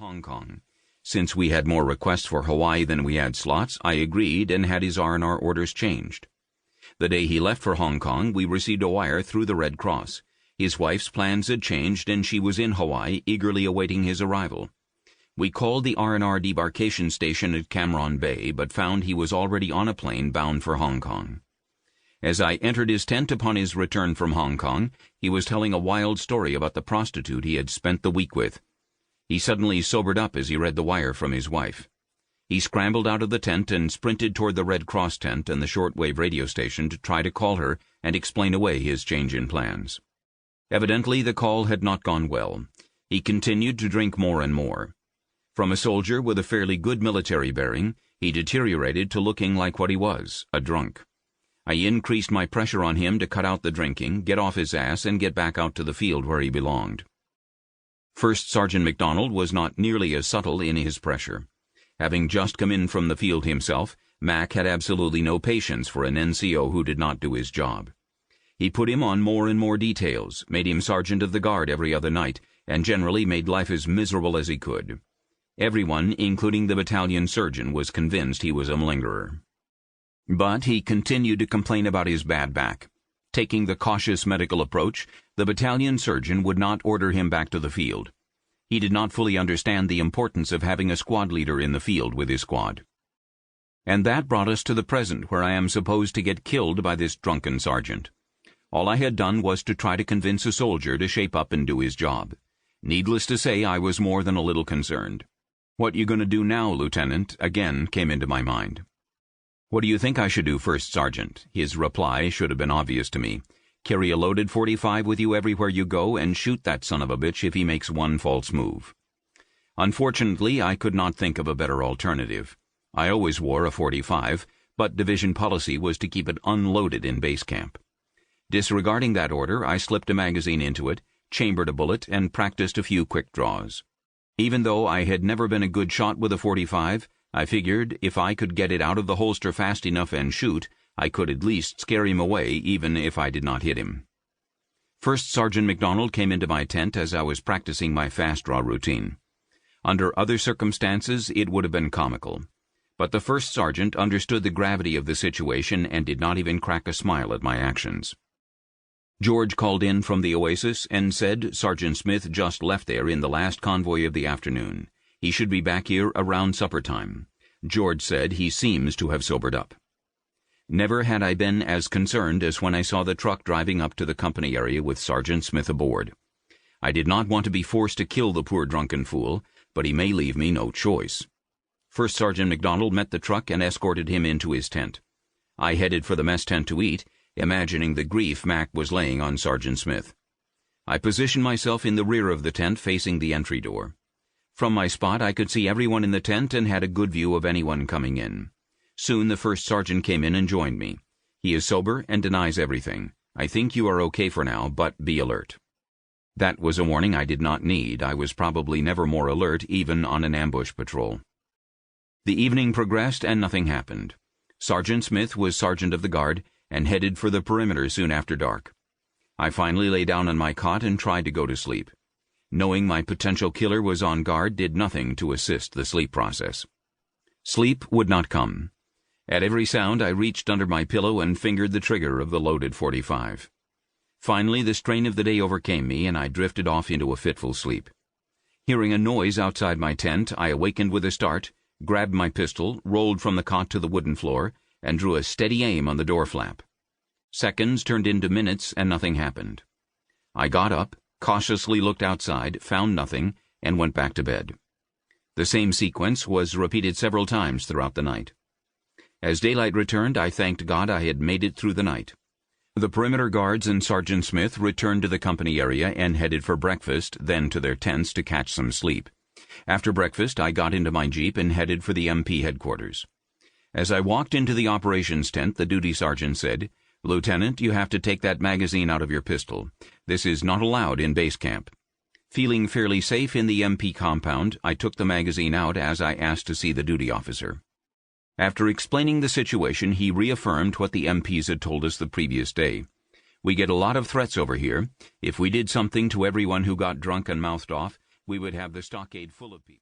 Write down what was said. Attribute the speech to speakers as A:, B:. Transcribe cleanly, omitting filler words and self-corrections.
A: Hong Kong. Since we had more requests for Hawaii than we had slots, I agreed and had his R&R orders changed. The day he left for Hong Kong, we received a wire through the Red Cross. His wife's plans had changed and she was in Hawaii, eagerly awaiting his arrival. We called the R&R debarkation station at Cam Bay, but found he was already on a plane bound for Hong Kong. As I entered his tent upon his return from Hong Kong, he was telling a wild story about the prostitute he had spent the week with. He suddenly sobered up as he read the wire from his wife. He scrambled out of the tent and sprinted toward the Red Cross tent and the shortwave radio station to try to call her and explain away his change in plans. Evidently, the call had not gone well. He continued to drink more and more. From a soldier with a fairly good military bearing, he deteriorated to looking like what he was, a drunk. I increased my pressure on him to cut out the drinking, get off his ass, and get back out to the field where he belonged. First Sergeant MacDonald was not nearly as subtle in his pressure. Having just come in from the field himself, Mac had absolutely no patience for an NCO who did not do his job. He put him on more and more details, made him sergeant of the guard every other night, and generally made life as miserable as he could. Everyone, including the battalion surgeon, was convinced he was a malingerer. But he continued to complain about his bad back. Taking the cautious medical approach, the battalion surgeon would not order him back to the field. He did not fully understand the importance of having a squad leader in the field with his squad. And that brought us to the present, where I am supposed to get killed by this drunken sergeant. All I had done was to try to convince a soldier to shape up and do his job. Needless to say, I was more than a little concerned. "What you gonna do now, Lieutenant?" again came into my mind. "What do you think I should do, First Sergeant?" His reply should have been obvious to me. "Carry a loaded .45 with you everywhere you go and shoot that son of a bitch if he makes one false move." Unfortunately, I could not think of a better alternative. I always wore a .45, but division policy was to keep it unloaded in base camp. Disregarding that order, I slipped a magazine into it, chambered a bullet, and practiced a few quick draws. Even though I had never been a good shot with a .45, I figured if I could get it out of the holster fast enough and shoot, I could at least scare him away even if I did not hit him. First Sergeant MacDonald came into my tent as I was practicing my fast draw routine. Under other circumstances, it would have been comical. But the first sergeant understood the gravity of the situation and did not even crack a smile at my actions. George called in from the Oasis and said Sergeant Smith just left there in the last convoy of the afternoon. He should be back here around supper time. George said he seems to have sobered up. Never had I been as concerned as when I saw the truck driving up to the company area with Sergeant Smith aboard. I did not want to be forced to kill the poor drunken fool, but he may leave me no choice. First Sergeant MacDonald met the truck and escorted him into his tent. I headed for the mess tent to eat, imagining the grief Mac was laying on Sergeant Smith. I positioned myself in the rear of the tent facing the entry door. From my spot I could see everyone in the tent and had a good view of anyone coming in. Soon the first sergeant came in and joined me. He is sober and denies everything. "I think you are okay for now, but be alert." That was a warning I did not need. I was probably never more alert, even on an ambush patrol. The evening progressed and nothing happened. Sergeant Smith was sergeant of the guard and headed for the perimeter soon after dark. I finally lay down on my cot and tried to go to sleep. Knowing my potential killer was on guard did nothing to assist the sleep process. Sleep would not come. At every sound, I reached under my pillow and fingered the trigger of the loaded .45. Finally, the strain of the day overcame me, and I drifted off into a fitful sleep. Hearing a noise outside my tent, I awakened with a start, grabbed my pistol, rolled from the cot to the wooden floor, and drew a steady aim on the door flap. Seconds turned into minutes, and nothing happened. I got up, cautiously looked outside, found nothing, and went back to bed. The same sequence was repeated several times throughout the night. As daylight returned, I thanked God I had made it through the night. The perimeter guards and Sergeant Smith returned to the company area and headed for breakfast, then to their tents to catch some sleep. After breakfast, I got into my jeep and headed for the MP headquarters. As I walked into the operations tent, the duty sergeant said, "Lieutenant, you have to take that magazine out of your pistol. This is not allowed in base camp." Feeling fairly safe in the MP compound, I took the magazine out as I asked to see the duty officer. After explaining the situation, he reaffirmed what the MPs had told us the previous day. "We get a lot of threats over here. If we did something to everyone who got drunk and mouthed off, we would have the stockade full of people."